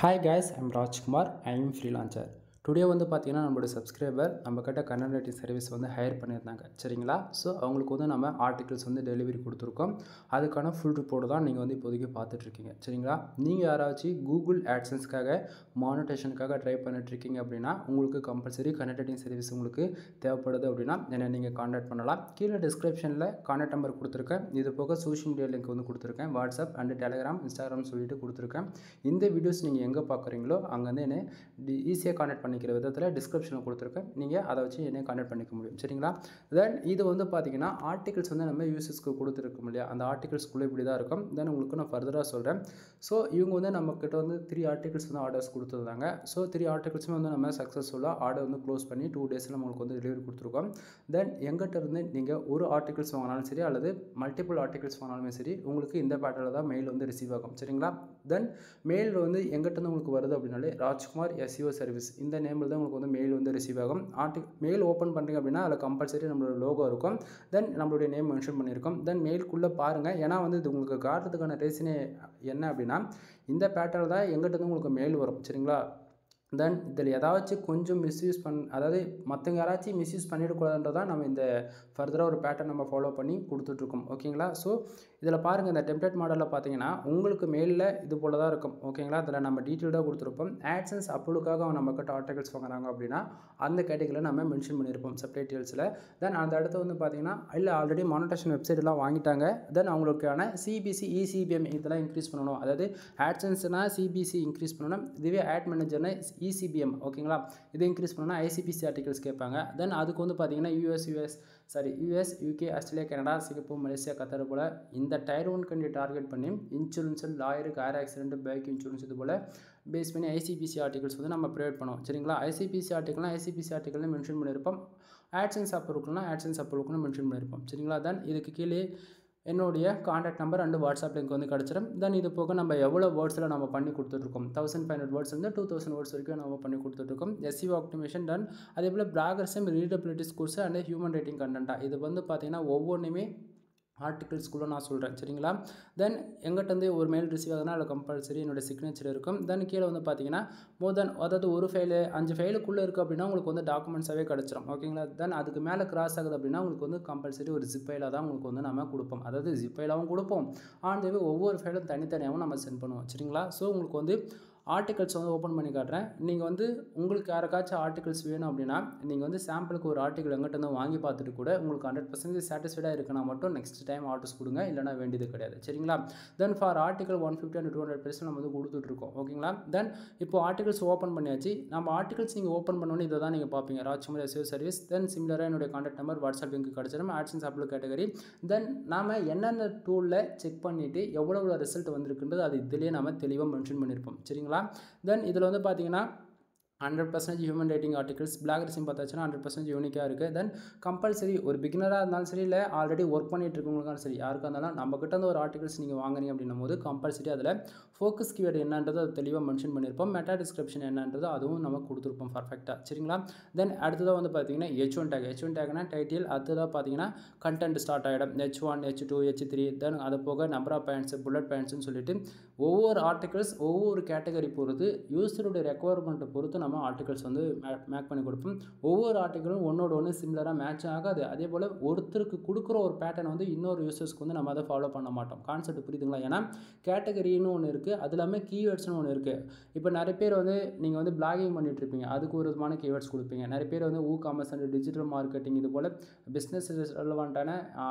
Hi guys, I'm Rajkumar. I am freelancer. Today வந்து பார்த்தீங்கன்னா நம்மளோட சப்ஸ்கிரைபர் நம்மக்கிட்ட கண்டென்ட் ரைட்டிங் சர்வீஸ் வந்து ஹையர் பண்ணியிருந்தாங்க சரிங்களா. ஸோ அவங்களுக்கு வந்து நம்ம ஆர்டிகல்ஸ் வந்து டெலிவரி கொடுத்துருக்கோம். அதுக்கான ஃபுல் ரிப்போர்ட் தான் நீங்கள் வந்து இப்போதைக்கு பார்த்துட்ருக்கீங்க சரிங்களா. நீங்கள் யாராச்சும் கூகுள் ஆட்சன்ஸ்க்காக மானிட்டேஷனுக்காக ட்ரை பண்ணிட்டுருக்கீங்க அப்படின்னா உங்களுக்கு கம்பல்சரி கண்டென்ட் ரைட்டிங் சர்வீஸ் உங்களுக்கு தேவைப்படுது அப்படின்னா என்னை நீங்கள் கான்டாக்ட் பண்ணலாம். கீழே டிஸ்கிரிப்ஷனில் கான்டாக்ட் நம்பர் கொடுத்துருக்கேன். இது போக சோஷியல் மீடியா லிங்க் வந்து கொடுத்துருக்கேன். வாட்ஸ்அப் அண்ட் டெலிகிராம் இன்ஸ்டாகிராம் சொல்லிட்டு கொடுத்துருக்கேன். இந்த வீடியோஸ் நீங்கள் எங்கே பார்க்குறீங்களோ அங்கே வந்து என்னை ஈஸியாக கான்டாக்ட் பண்ணிக்கிற விதத்தில் டிஸ்கிரிப்ஷனில் கொடுத்துருக்கேன். நீங்கள் அதை வச்சு என்னை கான்டாக்ட் பண்ணிக்க முடியும் சரிங்களா. தென் இது வந்து பார்த்தீங்கன்னா ஆர்டிகல்ஸ் வந்து நம்ம யூசர்ஸ்க்கு கொடுத்துருக்கோம் இல்லையா, அந்த ஆர்டிகல்ஸ்குள்ளே இப்படி தான் இருக்கும். தென் உங்களுக்கு நான் ஃபர்தராக சொல்கிறேன். ஸோ இவங்க வந்து நம்மக்கிட்ட வந்து 3 ஆர்டிகல்ஸ் வந்து ஆர்டர்ஸ் கொடுத்துருந்தாங்க. ஸோ 3 ஆர்டிகல்ஸுமே வந்து நம்ம சக்ஸஸ்ஃபுல்லாக ஆர்டர் வந்து க்ளோஸ் பண்ணி 2 டேஸில் நம்மளுக்கு வந்து டெலிவரி கொடுத்துருக்கோம். தென் எங்கிட்ட இருந்து நீங்கள் ஒரு ஆர்டிகல்ஸ் வாங்கினாலும் சரி அல்லது மல்டிபிள் ஆர்டிகல்ஸ் வாங்கினாலுமே சரி உங்களுக்கு இந்த பேட்டர்னில் தான் மெயில் வந்து ரிசீவ் ஆகும் சரிங்களா. தென் மெயில் வந்து எங்கிட்ட உங்களுக்கு வருது அப்படின்னாலே ராஜ்குமார் SEO சர்வீஸ் இந்த நேமில் தான் உங்களுக்கு வந்து மெயில் வந்து ரிசீவ் ஆகும். மெயில் ஓப்பன் பண்ணுறீங்க அப்படின்னா அதில் கம்பல்சரி நம்மளோட லோகோ இருக்கும். தென் நம்மளுடைய நேம் மென்ஷன் பண்ணியிருக்கோம். தென் மெயிலுக்குள்ளே பாருங்கள். ஏன்னா வந்து இது உங்களுக்கு காட்டுறதுக்கான ரீசனே என்ன அப்படின்னா இந்த பேட்டர்னில் தான் எங்கிட்ட உங்களுக்கு மெயில் வரும் சரிங்களா. தென் இதில் ஏதாச்சும் கொஞ்சம் மிஸ்யூஸ் அதாவது மற்றவங்க யாராச்சும் மிஸ்யூஸ் பண்ணிடக்கூடாதுன்றதான் நம்ம இந்த ஃபர்தராக ஒரு பேட்டர்ன் நம்ம ஃபாலோ பண்ணி கொடுத்துட்ருக்கோம் ஓகேங்களா. ஸோ இதில் பாருங்கள், இந்த டெம்ப்ளேட் மாடலில் பார்த்தீங்கன்னா உங்களுக்கு மெயிலில் இது போல் தான் இருக்கும் ஓகேங்களா. அதில் நம்ம டீட்டெயில்டாக கொடுத்துருப்போம். ஆட்சன்ஸ் அப்லோடுக்காக அவங்க நம்மக்கிட்ட ஆர்டிகல்ஸ் வாங்குறாங்க அப்படின்னா அந்த கேட்டகரியில் நம்ம மென்ஷன் பண்ணியிருப்போம் செப்பரேட் டீல்ஸில். தென் அந்த இடத்த வந்து பார்த்தீங்கன்னா இல்லை ஆல்ரெடி மானிட்டேஷன் வெப்சைட்லாம் வாங்கிட்டாங்க. தென் அவங்களுக்கான CPC ECPM இதெல்லாம் இன்க்ரீஸ் பண்ணணும். அதாவது ஆட்சன்ஸ்னால் CPC இன்க்ரீஸ் பண்ணணும். இதுவே ஆட் மேனேஜர்னா ECPM ஓகேங்களா. இதை இன்க்ரீஸ் பண்ணால் ICPC ஆர்டிகல்ஸ் கேட்பாங்க. தென் அதுக்கு வந்து பார்த்தீங்கன்னா US UK Australia Canada Singapore Malaysia Qatar போல் இந்த Tier 1 கண்ட்ரி டார்கெட் பண்ணி insurance lawyer car accident bike insurance இது போல் பேஸ் பண்ணி ICPC ஆர்டிகல்ஸ் வந்து நம்ம ப்ரொவைட் பண்ணுவோம் சரிங்களா. ICPC ஆர்டிகல்னு மென்ஷன் பண்ணியிருப்போம். ஆட்சன்ஸ் அப்ரூவ்க்குன்னு மென்ஷன் பண்ணியிருப்போம் சரிங்களா. தென் இதுக்கு கீழே என்னுடைய contact number and WhatsApp link வந்து கிடச்சிடும். தென் இது போக நம்ம எவ்வளோ வேர்ட்ஸில் நம்ம பண்ணி கொடுத்துட்ருக்கோம் 1500 வேர்ட்ஸ் வந்து 2000 வேர்ட்ஸ் வரைக்கும் நம்ம பண்ணி கொடுத்துட்ருக்கோம். SEO ஆப்டிமேஷன் டன் அதே போல் பிளாகர்ஸும் readability scores and human rating கண்டென்ட்டாக இது வந்து பார்த்திங்கன்னா ஒவ்வொன்றுமே ஆர்டிகல்ஸ்குள்ளே நான் சொல்கிறேன் சரிங்களா. தென் எங்கிட்ட ஒரு மெயில் ரிசீவ் ஆகுதுன்னா அதில் கம்பல்சரி என்னோடய சிக்னேச்சர் இருக்கும். தென் கீழே வந்து பார்த்தீங்கன்னா அதாவது ஒரு ஃபைலு 5 ஃபைலுக்குள்ளே இருக்குது அப்படின்னா உங்களுக்கு வந்து டாக்குமெண்ட்ஸாகவே கிடச்சிரும் ஓகேங்களா. தென் அதுக்கு மேலே கிராஸ் ஆகுது அப்படின்னா உங்களுக்கு வந்து கம்பல்சரி ஒரு ஜிப் ஃபைலாக தான் உங்களுக்கு வந்து நம்ம கொடுப்போம். அதாவது ஜிப் ஃபைலாகவும் கொடுப்போம். ஆன் ஒவ்வொரு ஃபைலும் தனித்தனியாகவும் நம்ம சென்ட் பண்ணுவோம் சரிங்களா. ஸோ உங்களுக்கு வந்து ஆர்டிகல்ஸ் வந்து ஓப்பன் பண்ணி காட்டுறேன். நீங்கள் வந்து உங்களுக்கு யாருக்காச்சும் ஆர்டிகல்ஸ் வேணும் அப்படின்னா நீங்கள் வந்து சாம்பிளுக்கு ஒரு ஆர்டிகல் எங்கிட்ட வந்து வாங்கி பார்த்துட்டு கூட உங்களுக்கு 100% சாட்டிஸ்ஃபைடாக இருக்குன்னா மட்டும் நெக்ஸ்ட் டைம் ஆர்டர்ஸ் கொடுங்க, இல்லைனா வேண்டியது கிடையாது சரிங்களா. தென் ஃபார் ஆர்டிகல் 150 and 200 நம்ம வந்து கொடுத்துட்ருக்கோம் ஓகேங்களா. தென் இப்போ ஆர்டிகல்ஸ் ஓப்பன் பண்ணியாச்சு. நம்ம ஆர்டிகல்ஸ் நீங்கள் ஓப்பன் பண்ணோன்னே இதை தான் நீங்கள் பார்ப்பீங்க, ராஜ்குமார் SEO சர்வீஸ். தென் சிமிலராக என்னுடைய கான்டாக்ட் நம்பர் வாட்ஸ்அப் லிங்க் கிடச்சிடும். ஆட்சன்ஸ் அப்லோட் கேட்டகரி. தென் நாம் என்னென்ன டூலில் செக் பண்ணிவிட்டு எவ்வளோ ரிசல்ட் வந்திருக்குன்றது அது இதிலேயே நம்ம தெளிவாக மென்ஷன் பண்ணியிருப்போம் சரிங்களா. தென் இதில் வந்து பார்த்தீங்கன்னா 100% ஹியூமன் ரேட்டிங் ஆர்டிகல்ஸ் பிளாகர்ஸையும் பார்த்தாச்சுன்னா 100% யூனிக்காக இருக்குது. தென் கம்பல்சரி ஒரு பிகினராக இருந்தாலும் சரி இல்லை ஆல்ரெடி ஒர்க் பண்ணிட்டு இருக்கவங்களுக்காலும் சரி யாருக்காக இருந்தாலும் நம்மக்கிட்ட வந்து ஒரு ஆர்டிகல்ஸ் நீங்கள் வாங்குறீங்க அப்படின்னும் போது கம்பல்சரி அதில் ஃபோக்கஸ் கீவேர்டு என்னன்றது அது தெளிவாக மென்ஷன் பண்ணியிருப்போம். மெட்டா டிஸ்கிரிப்ஷன் என்னன்றது அதுவும் நம்ம கொடுத்துருப்போம் பர்ஃபெக்டாக சரிங்களா. தென் அடுத்ததாக வந்து பார்த்தீங்கன்னா H1 டேக்னா டைட்டில். அடுத்ததாக பார்த்தீங்கன்னா கண்டென்ட் ஸ்டார்ட் ஆகிடும் H1 H2 H3. தென் அது போக நம்பர் ஆஃப் பாயிண்ட்ஸ் புல்லட் பாயிண்ட்ஸ்னு சொல்லிட்டு ஒவ்வொரு ஆர்டிகல்ஸ் ஒவ்வொரு கேட்டகரி பொறுத்து யூஸருடைய ரெக்குவயர்மெண்ட்டை பொறுத்து நம்ம ஆர்டிகல்ஸ் வந்து மேக் பண்ணி கொடுப்போம். ஒவ்வொரு ஆர்டிகலும் ஒன்னோட ஒன்று சிமிலராக மேட்ச் ஆகாது. அதே போல் ஒருத்தருக்கு கொடுக்குற ஒரு பேட்டர்ன் வந்து இன்னொரு யூசர்ஸ்க்கு வந்து நம்ம அதை ஃபாலோ பண்ண மாட்டோம். கான்செப்ட் புரியுதுங்களா. ஏன்னா கேட்டகரின்னு ஒன்று இருக்குது, அது இல்லாமல் கீவேர்ட்ஸ்னு ஒன்று இருக்குது. இப்போ நிறைய பேர் வந்து நீங்கள் வந்து பிளாகிங் பண்ணிட்டு இருப்பீங்க, அதுக்கு ஒரு விதமான கீவேர்ட்ஸ் கொடுப்பீங்க. நிறைய பேர் வந்து காமர்ஸ் அண்ட் டிஜிட்டல் மார்க்கெட்டிங் இது போல் பிஸ்னஸ் ரெலவெண்ட்டான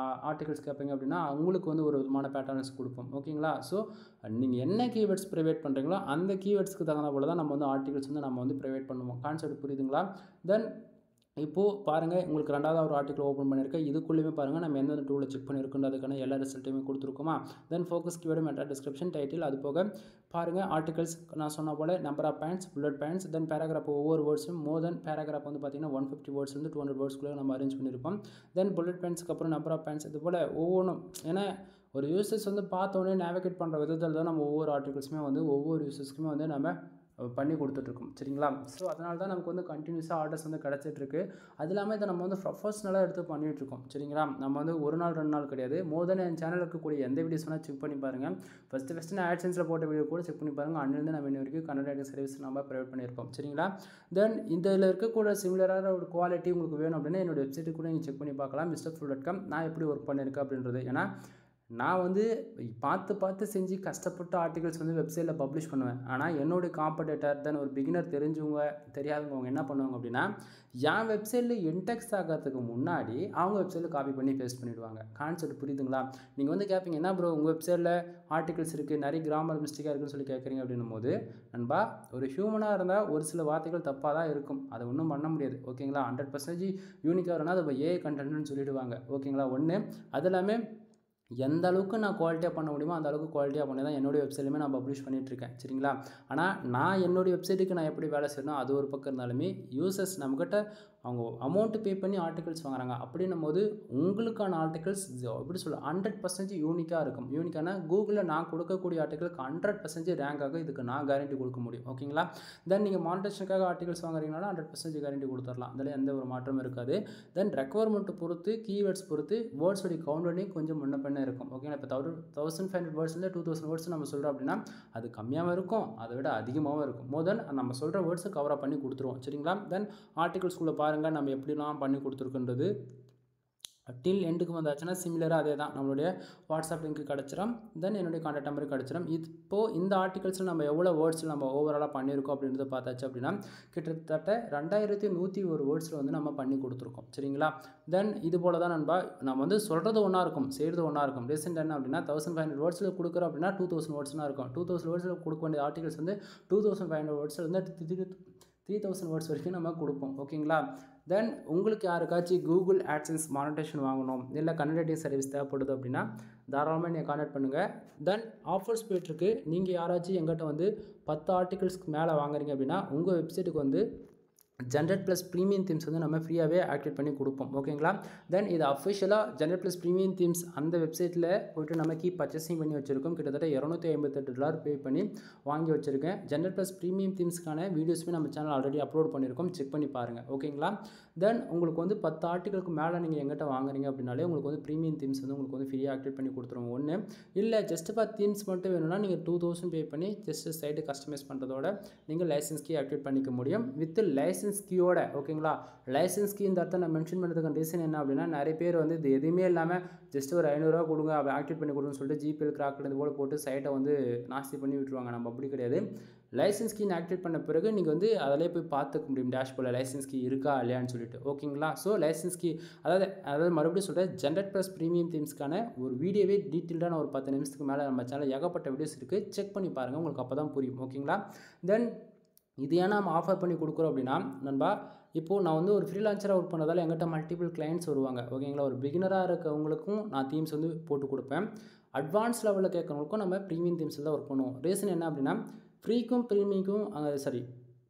ஆர்டிகல்ஸ் கேட்பீங்க அப்படின்னா அவங்களுக்கு வந்து ஒரு விதமான பேட்டர்ன்ஸ் கொடுப்போம் ஓகேங்களா. ஸோ நீங்கள் என்ன கீவேர்ட்ஸ் ப்ரைவேட் பண்ணுறீங்களோ அந்த கீவேர்ட்ஸ்க்கு தகுந்த போல தான் நம்ம வந்து ஆர்டிகல்ஸ் வந்து நம்ம வந்து ப்ரைவேட் பண்ணுவோம். கான்செப்ட் புரியுதுங்களா. தென் இப்போது பாருங்கள், உங்களுக்கு ரெண்டாவது ஒரு ஆர்டிகல் ஓப்பன் பண்ணியிருக்கேன். இதுக்குள்ளேயுமே பாருங்கள் நம்ம எந்தெந்த டூலில் செக் பண்ணியிருக்கோன்றதுக்கான எல்லா ரிசல்ட்டையுமே கொடுத்துருக்கோமா. Then focus keyword meta description title அது போக பாருங்கள் ஆர்டிகல்ஸ் நான் சொன்ன போல் number of points bullet points. Then paragraph ஒவ்வொரு வேர்ட்ஸும் தென் பேராகிராஃப் வந்து பார்த்தீங்கன்னா 150 வேர்ட்ஸ்லேருந்து 200 வேர்ட்ஸ்க்குள்ளே நம்ம அரேஞ்ச் பண்ணியிருப்போம். தென் புல்லட் பாயிண்ட்ஸ்க்கு அப்புறம் நம்பர் ஆஃப் பாயிண்ட்ஸ் இது போல் ஒவ்வொன்றும். ஏன்னா ஒரு யூசர்ஸ் வந்து பார்த்தோன்னே நேவிகேட் பண்ணுற விதத்தில் தான் நம்ம ஒவ்வொரு ஆர்டிகல்ஸுமே வந்து ஒவ்வொரு யூசர்ஸ்க்குமே வந்து நம்ம பண்ணி கொடுத்துட்ருக்கோம் சரிங்களா. ஸோ அதனால தான் நமக்கு வந்து கண்டினியூஸாக ஆர்டர்ஸ் வந்து கிடச்சிட்ருக்கு. அது இல்லாமல் இதை நம்ம வந்து ப்ரொஃபஷ்னலாக எடுத்து பண்ணிகிட்ருக்கோம் சரிங்களா. நம்ம வந்து ஒரு நாள் 2 நாள் கிடையாது. மோர் தென் என் சேனலில் இருக்கக்கூடிய எந்த வீடியோஸ் வேணால் செக் பண்ணி பாருங்கள். ஃபஸ்ட்டு நான் AdSenseல போட்ட வீடியோ கூட செக் பண்ணி பாருங்கள். அன்னிலேருந்து நம்ம இன்ன வரைக்கும் கன்னட ரைட்டிங் சர்வீஸ் நம்ம ப்ரொவைட் பண்ணியிருப்போம் சரிங்களா. தென் இதில் இருக்கக்கூடிய சிமிலரான ஒரு குவாலிட்டி உங்களுக்கு வேணும் அப்படின்னா என்னோட வெப்சைட்டு கூட நீங்கள் செக் பண்ணி பார்க்கலாம், mrfull.com. நான் எப்படி ஒர்க் பண்ணியிருக்கேன் அப்படின்றது. ஏன்னா நான் வந்து பார்த்து செஞ்சு கஷ்டப்பட்டு ஆர்டிகல்ஸ் வந்து வெப்சைட்டில் பப்ளிஷ் பண்ணுவேன். ஆனால் என்னுடைய காம்படேட்டர் தென் ஒரு பிகினர் தெரிஞ்சவங்க தெரியாதவங்க அவங்க என்ன பண்ணுவாங்க அப்படின்னா என் வெப்சைட்டில் இன்டெக்ஸ் ஆகிறதுக்கு முன்னாடி அவங்க வெப்சைட்டில் காப்பி பண்ணி பேஸ்ட் பண்ணிவிடுவாங்க. கான்செப்ட் புரியுதுங்களா. நீங்கள் வந்து கேட்பீங்க என்ன ப்ரோ உங்கள் வெப்சைட்டில் ஆர்டிகல்ஸ் இருக்குது நிறைய கிராமர் மிஸ்டேக்காக இருக்குன்னு சொல்லி கேட்குறீங்க அப்படின்னும் போது நண்பா ஒரு ஹியூமனாக இருந்தால் ஒரு சில வார்த்தைகள் தப்பாக தான் இருக்கும், அதை ஒன்றும் பண்ண முடியாது ஓகேங்களா. 100% யூனிக்காக இருந்தால் அது ஏஐ கண்டென்ட்னு சொல்லிவிடுவாங்க ஓகேங்களா. ஒன்று அது எல்லாமே எந்த அளவுக்கு நான் குவாலிட்டியாக பண்ண முடியுமோ அந்த அளவுக்கு குவாலிட்டியாக பண்ணி தான் என்னுடைய வெப்சைட்லையுமே நான் பப்ளிஷ் பண்ணிகிட்ருக்கேன் சரிங்களா. ஆனால் நான் என்னுடைய வெப்சைட்டுக்கு நான் எப்படி வேலை செய்யணும் அது ஒரு பக்கம் இருந்தாலுமே யூசர்ஸ் நம்மக்கிட்ட அவங்க அமௌண்ட்டு பே பண்ணி ஆர்டிகல்ஸ் வாங்குறாங்க. அப்படின்னும் போது உங்களுக்கான ஆர்டிகல்ஸ் எப்படி சொல்ல 100% யூனிக்காக இருக்கும். யூனிக்கான கூகுளில் நான் கொடுக்கக்கூடிய ஆர்டிகலுக்கு 100% ரேங்காக இதுக்கு நான் கேரண்டி கொடுக்க முடியும் ஓகேங்களா. தென் நீங்கள் மானிட்டேஷனுக்காக ஆர்டிகல்ஸ் வாங்குறீங்கனாலும் 100% கேரண்டி கொடுத்துடலாம், அதில் எந்த ஒரு மாற்றமும் இருக்காது. தென் ரெக்குவயர்மெண்ட்டை பொறுத்து கீவேர்ட்ஸ் பொறுத்து வேர்ட்ஸோடைய கவுண்டர்லேயும் கொஞ்சம் முன்ன பின்ன இருக்கும் ஓகேங்களா. இப்போ 1500 வேர்ட்ஸ்லேருந்து 2000 வேர்ட்ஸ் நம்ம சொல்கிறோம் அப்படின்னா அது கம்மியாகவும் இருக்கும் அதை விட அதிகமாகவும் இருக்கும். மோதன் நம்ம சொல்கிற வேர்ட்ஸை கவராக பண்ணி கொடுத்துருவோம் சரிங்களா. தென் ஆர்டிகல்ஸ்குள்ளே பாருங்கள் நம்ம எப்படிலாம் பண்ணி கொடுத்துருக்குன்றது. டில் எண்டுக்கு வந்தாச்சுன்னா சிமிலராக அதே தான், நம்மளுடைய வாட்ஸ்அப் லிங்க் கிடச்சிடும். தென் என்னுடைய கான்டாக்ட் நம்பருக்கு கிடச்சிடும். இப்போது இந்த ஆர்டிகல்ஸில் நம்ம எவ்வளோ வேர்ட்ஸில் நம்ம ஓவராலாக பண்ணியிருக்கோம் அப்படின்றத பார்த்தாச்சு அப்படின்னா கிட்டத்தட்ட 2101 வேர்ட்ஸில் வந்து நம்ம பண்ணி கொடுத்துருக்கோம் சரிங்களா. தென் இது போல் தான் நண்பா நம்ம வந்து சொல்கிறது ஒன்றா இருக்கும் செய்கிறது ஒன்றா இருக்கும். ரீசெண்ட் என்ன அப்படின்னா 1500 வேர்ட்ஸில் கொடுக்குறோம் அப்படின்னா 2000 வேர்ட்ஸ்னால் இருக்கும். 2000 வேர்ட்ஸில் கொடுக்க வேண்டிய ஆர்டிகல்ஸ் வந்து 2500 வேர்ட்ஸில் வந்து 3000 வேர்ட்ஸ் வரைக்கும் நம்ம கொடுப்போம் ஓகேங்களா. தென் உங்களுக்கு யாருக்காச்சும் கூகுள் ஆட்சன்ஸ் மானிட்டேஷன் வாங்கணும் இல்லை கன்னட ரைட்டிங் சர்வீஸ் தேவைப்படுது அப்படின்னா தாராளமாக நீங்கள் கான்டாக்ட் பண்ணுங்கள். தென் ஆஃபர்ஸ் போய்ட்டுருக்கு. நீங்கள் யாராச்சும் எங்கிட்ட வந்து 10 ஆர்டிகல்ஸ்க்கு மேலே வாங்குறீங்க அப்படின்னா உங்கள் வெப்சைட்டுக்கு வந்து ஜென்ரேட் ப்ளஸ் ப்ரீமியம் தீம்ஸ் வந்து நம்ம ஃப்ரீயாகவே ஆக்டிவேட் பண்ணி கொடுப்போம் ஓகேங்களா. தென் இது அஃபிஷியலாக ஜென்ரேட் ப்ளஸ் ப்ரீமியம் தீம்ஸ் அந்த வெப்சைட்டில் போய்ட்டு நம்ம பர்ச்சேசிங் பண்ணி வச்சுருக்கோம். கிட்டத்தட்ட $258 பே பண்ணி வாங்கி வச்சுருக்கேன். ஜென்ரேட் ப்ளஸ் ப்ரீமியம் தீம்ஸ்க்கான வீடியோஸுமே நம்ம சேனல் ஆல்ரெடி அப்லோட் பண்ணியிருக்கோம், செக் பண்ணி பாருங்கள் ஓகேங்களா. தென் உங்களுக்கு வந்து 10 ஆர்டிகளுக்கு மேலே நீங்கள் எங்கிட்ட வாங்குறீங்க அப்படின்னாலே உங்களுக்கு வந்து ப்ரீமியம் தீம்ஸ் வந்து உங்களுக்கு வந்து ஃப்ரீயாக ஆக்டிவேட் பண்ணி கொடுத்துருவோம். ஒன்று இல்லை ஜஸ்ட் ஃபார் தீம்ஸ் மட்டும் வேணும்னா நீங்கள் 2000 பே பண்ணி ஜஸ்ட் சைட்டு கஸ்டமைஸ் பண்ணுறதோட நீங்கள் லைசன்ஸ் கீ ஆக்டிவேட் பண்ணிக்க முடியும் வித் லைசன்ஸ் கீயோட ஓகேங்களா. லைசன்ஸ் கீ இந்த இடத்த நான் மென்ஷன் பண்ணுறதுக்கான ரீசன் என்ன அப்படின்னா நிறைய பேர் வந்து இது எதுவுமே இல்லாமல் ஜஸ்ட் ஒரு 500 ரூபா கொடுங்க அதை ஆக்டிவேட் பண்ணி கொடுங்கன்னு சொல்லிட்டு ஜிபேல் கிராக்கில் இது போல் போட்டு சைட்டை வந்து நாஸ்தி பண்ணி விட்டுருவாங்க. நம்ம அப்படி கிடையாது. லைசன்ஸ் கீ ஆக்டிவேட் பண்ண பிறகு நீங்கள் வந்து அதிலே போய் பார்த்துக்க முடியும் டேஷ்போர்டில் லைசன்ஸ் கீ இருக்கா இல்லையான்னு சொல்லிட்டு ஓகேங்களா. ஸோ லைசன்ஸ் கீ அதாவது மறுபடியும் சொல்கிறேன் ஜென்ரேட் ப்ளஸ் ப்ரீமியம் தீம்ஸ்க்கான ஒரு வீடியோவே டீட்டெயில்டான ஒரு 10 நிமிஷத்துக்கு மேலே நம்ம சேனல் ஏகப்பட்ட வீடியோஸ் இருக்குது, செக் பண்ணி பாருங்கள், உங்களுக்கு அப்போ தான் புரியும் ஓகேங்களா. தென் இது ஏன் நம்ம ஆஃபர் பண்ணி கொடுக்குறோம் அப்படின்னா நண்பா இப்போது நான் வந்து ஒரு ஃப்ரீலான்சராக ஒர்க் பண்ணுறதால எங்கிட்ட மல்டிபிள் கிளைண்ட்ஸ் வருவாங்க ஓகேங்களா. ஒரு பிகினராக இருக்கவங்களுக்கும் நான் தீம்ஸ் வந்து போட்டு கொடுப்பேன். அட்வான்ஸ் லெவலில் கேட்குறவங்களுக்கும் நம்ம ப்ரீமியம் தீம்ஸில் தான் ஒர்க் பண்ணுவோம். ரீசன் என்ன அப்படின்னா ஃப்ரீக்கும் ப்ரீமியமுக்கும்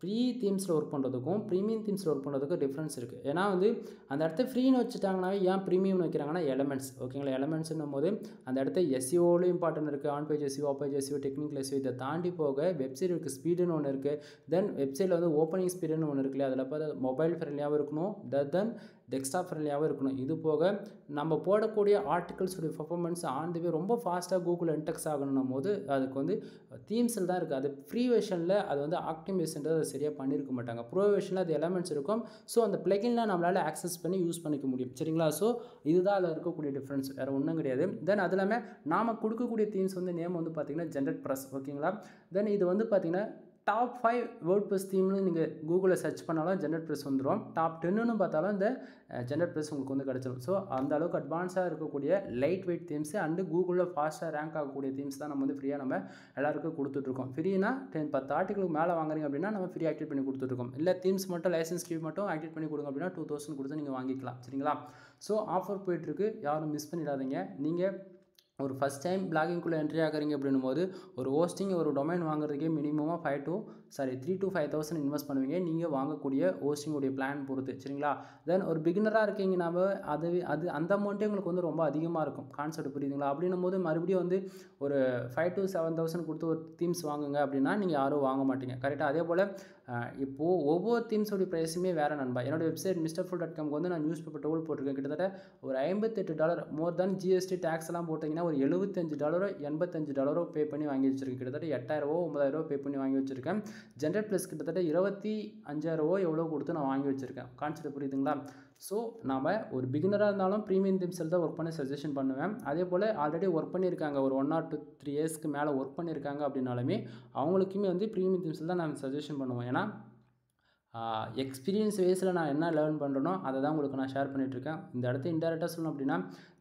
ஃப்ரீ தீம்ஸில் ஒர்க் பண்ணுறதுக்கும் ப்ரீமியம் தீம்ஸில் ஒர்க் பண்ணுறதுக்கும் டிஃப்ரென்ஸ் இருக்குது. ஏன்னா வந்து அந்த இடத்த ஃப்ரீன்னு வச்சுட்டாங்கனாவே ஏன் ப்ரீமியம்னு வைக்கிறாங்கன்னா எலமெண்ட்ஸ் ஓகேங்களா. எலமெண்ட்ஸ்னும் போது அந்த இடத்த எஸ்இஓலையும் இம்பார்ட்டன்ட் இருக்குது, on page SEO of page SEO technical SEO இதை தாண்டி போக வெப்சைட்டுக்கு ஸ்பீடுன்னு ஒன்று இருக்குது. தென் வெப்சைட்டில் வந்து ஓப்பனிங் ஸ்பீடுன்னு ஒன்று இருக்குல்லையா, அதில் பார்த்து மொபைல் ஃப்ரெண்ட்லியாகவும் இருக்கணும், தென் டெஸ்க்டாப் ஃப்ரெண்ட்லியாகவும் இருக்கணும். இது போக நம்ம போடக்கூடிய ஆர்டிகல்ஸுடைய பர்ஃபார்மன்ஸ் ஆண்டுவே ரொம்ப ஃபாஸ்ட்டாக கூகுள் இன்டெக்ஸ் ஆகணும் போது அதுக்கு வந்து தீம்ஸில் தான் இருக்குது. அது ஃப்ரீ வெர்ஷனில் அது வந்து ஆப்டிமைசேஷன்றது அது சரியாக பண்ணியிருக்க மாட்டாங்க. ப்ரோ வெர்ஷனில் அது எலமெண்ட்ஸ் இருக்கும். ஸோ அந்த பிளகின்லாம் நம்மளால் ஆக்சஸ் பண்ணி யூஸ் பண்ணிக்க முடியும் சரிங்களா. ஸோ இதுதான் அதில் இருக்கக்கூடிய டிஃப்ரென்ஸ், வேறு ஒன்றும் கிடையாது. தென் அது இல்லாமல் நாம் கொடுக்கக்கூடிய தீம்ஸ் வந்து நேம் வந்து பார்த்திங்கன்னா ஜென்ரேட் ப்ளஸ் ஓகேங்களா. தென் இது வந்து பார்த்திங்கன்னா டாப் 5 வேர்ட்ப்ரெஸ் தீம்னு நீங்கள் கூகுளில் சர்ச் பண்ணாலும் ஜென்ரேட் ப்ளஸ் வந்துடும். டாப் 10ன்னு பார்த்தாலும் இந்த ஜென்ரேட் ப்ளஸ் உங்களுக்கு வந்து கிடச்சிடும். ஸோ அந்த அளவுக்கு அட்வான்ஸாக இருக்கக்கூடிய லைட் வெயிட் தீம்ஸ் அண்டு கூகுளில் ஃபாஸ்ட்டாக ரேங்க் ஆகக்கூடிய தீம்ஸ் தான் நம்ம வந்து ஃப்ரீயாக நம்ம எல்லாருக்கும் கொடுத்துட்ருக்கோம். ஃப்ரீனா 10 ஆர்டிகளுக்கு மேலே வாங்குறீங்க அப்படின்னா நம்ம ஃப்ரீ ஆக்டிவேட் பண்ணி கொடுத்துட்ருக்கோம். இல்லை தீம்ஸ் மட்டும் லைசன்ஸ் கீ மட்டும் ஆக்டிவேட் பண்ணி கொடுங்க அப்படின்னா 2000 கொடுத்து நீங்கள் வாங்கிக்கலாம் சரிங்களா. ஸோ ஆஃபர் போயிட்டுருக்கு, யாரும் மிஸ் பண்ணிடாதீங்க. நீங்கள் ஒரு ஃபஸ்ட் டைம் பிளாகிங்குள்ளே என்ட்ரி ஆகுறீங்க அப்படின்னும்போது ஒரு ஹோஸ்டிங் ஒரு டொமைன் வாங்குறதுக்கே மினிமமாக 3 to 5,000 இன்வெஸ்ட் பண்ணுவீங்க நீங்கள் வாங்கக்கூடிய ஹோஸ்டிங்குடைய பிளான் பொறுத்து சரிங்களா. தென் ஒரு பிகினராக இருக்கீங்கன்னாவே அது அது அந்த அமௌண்ட்டே உங்களுக்கு வந்து ரொம்ப அதிகமாக இருக்கும். கான்செப்ட் புரியுதுங்களா. அப்படின்னும் போது மறுபடியும் வந்து ஒரு 5 to 7,000 கொடுத்து ஒரு தீம்ஸ் வாங்குங்க அப்படின்னா நீங்கள் யாரும் வாங்க மாட்டீங்க கரெக்டாக. அதே போல் இப்போது ஒவ்வொரு தீம்ஸோடைய ப்ரைஸுமே வேறு நண்பா. என்னோடய வெப்சைட் MrFool.comக்கு வந்து நான் நியூஸ் பேப்பர் டோல் போட்டிருக்கேன். கிட்டத்தட்ட ஒரு $58 மோர் தென் ஜிஎஸ்டி டேக்ஸ் எல்லாம் போட்டிங்கன்னா ஒரு $75 $85 பே பண்ணி வாங்கி வச்சுருக்கேன். கிட்டத்தட்ட 8,000 9,000 பே பண்ணி வாங்கி வச்சுருக்கேன். ஜென்ரல் ப்ளஸ் கிட்டத்தட்ட 25,000 எவ்வளோ கொடுத்து நான் வாங்கி வச்சுருக்கேன். கான்செப்ட் புரியுதுங்களா. ஸோ நாம் ஒரு பிகினராக இருந்தாலும் ப்ரீமியம் தீம்ஸில் தான் ஒர்க் பண்ணி சஜஷன் பண்ணுவேன். அதே போல் ஆல்ரெடி ஒர்க் பண்ணியிருக்காங்க ஒரு 1 or 3 இயர்ஸ்க்கு மேலே ஒர்க் பண்ணியிருக்காங்க அப்படின்னாலுமே அவங்களுக்குமே வந்து ப்ரீமியம் தீம்ஸில் தான் நான் சஜஷன் பண்ணுவேன். ஏன்னா எக்ஸ்பீரியன்ஸ் வேஸில் நான் என்ன லேர்ன் பண்ணுறனோ அதை தான் உங்களுக்கு நான் ஷேர் பண்ணிகிட்ருக்கேன். இந்த இடத்த இன்டெரக்டாக சொல்லணும் அப்படின்னா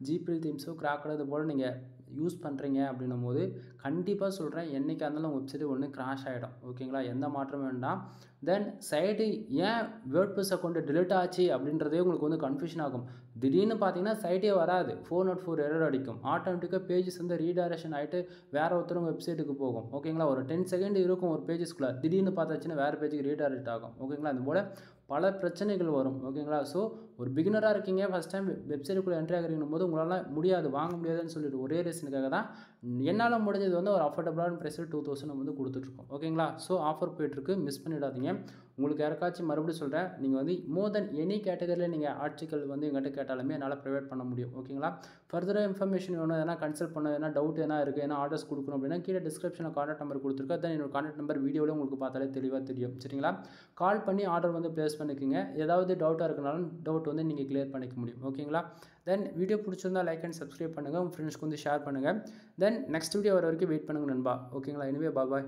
ஜிபிஎல் தீம்ஸோ கிராக்கர் இது போல் நீங்கள் யூஸ் பண்ணுறீங்க அப்படின்னும் போது கண்டிப்பாக சொல்கிறேன் என்றைக்காக இருந்தாலும் உங்கள் வெப்சைட் ஒன்று கிராஷ் ஆகிடும். ஓகேங்களா. எந்த மாற்றமும் வேண்டாம். தென் சைட்டு ஏன் வேர்ட்ப்ரெஸ் அக்கௌண்ட்டு டிலீட் ஆச்சு அப்படின்றதே உங்களுக்கு வந்து கன்ஃபியூஷன் ஆகும். திடீர்னு பார்த்தீங்கன்னா சைட்டே வராது. 404 எரர் அடிக்கும். ஆட்டோமேட்டிக்காக பேஜஸ் வந்து ரீடைரக்ஷன் ஆகிட்டு வேறு ஒருத்தரும் வெப்சைட்டுக்கு போகும். ஓகேங்களா. ஒரு 10 செகண்ட் இருக்கும் ஒரு பேஜஸ்க்குள்ளே. திடீர்னு பார்த்தாச்சுன்னா வேறு பேஜுக்கு ரீடைரக்ட் ஆகும். ஓகேங்களா. அது போல் பல பிரச்சனைகள் வரும். ஓகேங்களா. ஸோ ஒரு பிகினராக இருக்கீங்க ஃபஸ்ட் டைம் வெப்சைட்டுக்குள்ளே என்ட்ரி ஆகிறீங்கன்னும் போது உங்களால் முடியாது வாங்க முடியாதுன்னு சொல்லிட்டு ஒரே ரீசனுக்காக தான் என்னால் முடிஞ்சது வந்து ஒரு அஃபோர்டபுளான ப்ரைஸில் 2,000 வந்து கொடுத்துட்ருக்கோம். ஓகேங்களா. ஸோ ஆஃபர் போய்ட்டுருக்கு, மிஸ் பண்ணிடாதீங்க. உங்களுக்கு யாருக்காச்சும் மறுபடியும் சொல்கிறேன், நீங்கள் வந்து மோர் தென் எனி கேட்டகரியில் நீங்கள் ஆர்டிக்கல் வந்து எங்கிட்ட கேட்டாலுமே என்னால் ப்ரொவைட் பண்ண முடியும். ஓகேங்களா. ஃபர்தராக இன்ஃபர்மேஷன் வேணும், எதனா கன்சல்ட் பண்ண எதனா டவுட் எதனா இருக்குது, ஏன்னா ஆர்டர்ஸ் கொடுக்கணும் அப்படின்னா கீழே டிஸ்கிரிப்ஷனில் கான்டாக்ட் நம்பர் கொடுத்துருக்கேன். தென் என்னோட கான்டாக்ட் நம்பர் வீடியோவில் உங்களுக்கு பார்த்தாலே தெளிவாக தெரியும். சரிங்களா. கால் பண்ணி ஆர்டர் வந்து ப்ளேஸ் பண்ணிக்கோங்க. ஏதாவது டவுட்டாக இருக்கனாலும் டவுட் வந்து நீங்கள் கிளியர் பண்ணிக்க முடியும். ஓகேங்களா. தென் வீடியோ பிடிச்சிருந்தா லைக் அண்ட் சப்ஸ்கிரைப் பண்ணுங்கள், உங்கள் ஃப்ரெண்ட்ஸ்க்கு வந்து ஷேர் பண்ணுங்கள். தென் நெக்ஸ்ட் வீடியோ வர வரைக்கும் வெயிட் பண்ணுங்கள் நண்பா. ஓகேங்களா. எனிவே பாய்.